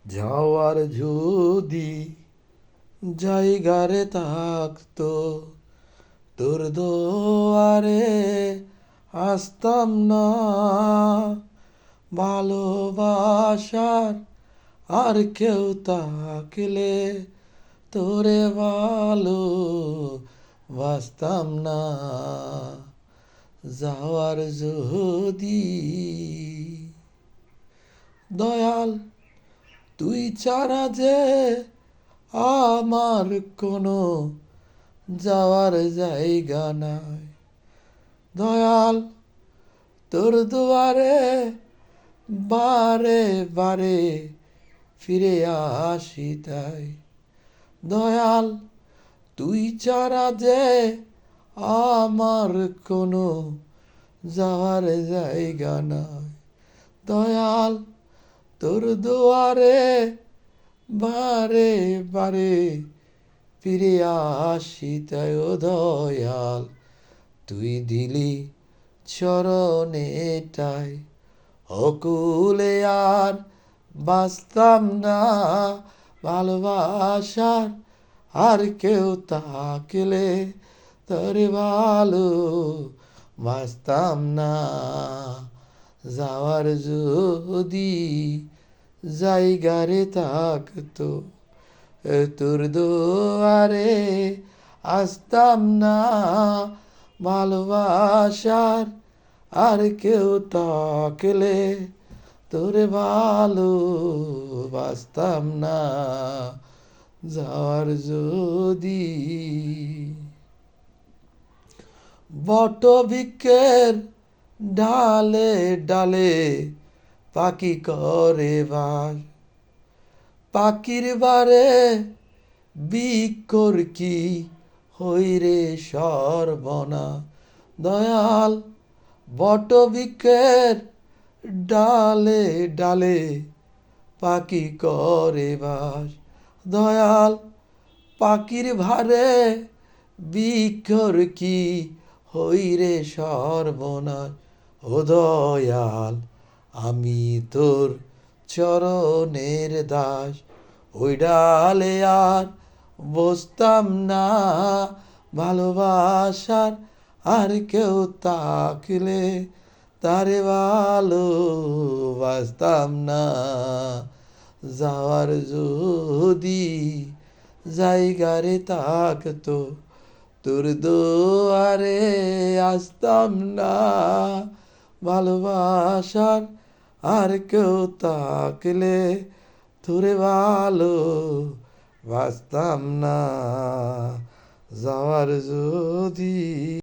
যাওয়ার যদি জায়গারে থাকতো, তোর দুয়ারে আসতাম না। ভালোবাসার আর কেউ থাকলে তোরে ভালো বাসতাম না। যাওয়ার যদি দয়াল তুই ছাড়া যে আমার কোনো যাওয়ার জায়গা নাই। দয়াল তোর দুয়ারে বারে বারে ফিরে আসি তাই। দয়াল তুই ছাড়া যে আমার কোনো যাওয়ার জায়গা নাই। দয়াল তোর দুয়ারে বারে বারে ফিরে আসি তাই। ও দয়াল তুই দিলি চরণেটাই, অকুলে আর বাঁচতাম না। ভালোবাসার আর কেউ থাকলে তোরে ভালো বাসতাম না। যাওয়ার যদি জায়গারে থাকতো, তোর দুয়ারে আসতাম না। ভালোবাসার আর কেউ থাকলে তোরে ভালো বাসতাম না। যাওয়ার যদি বটবৃক্ষের ডালে ডালে পাখি করে বাস। পাখির বারে বিকর কি হইরে সর্বনা। দয়াল বটবৃক্ষের ডালে ডালে পাখি করে বাস। দয়াল পাখির ভারে বিকর কি হইরে সর্বনাশ। ও দয়াল আমি তোর চরণের দাস, ওই ডালে আর বসতাম না। ভালোবাসার আর কেউ থাকলে তারে ভালো বাসতাম না। যাওয়ার যদি জায়গারে থাকতো, তোর দুয়ারে আসতাম না। ভালোবাসার আর কেউ থাকলে তোরে ভালো বাসতাম না। যাওয়ার যদি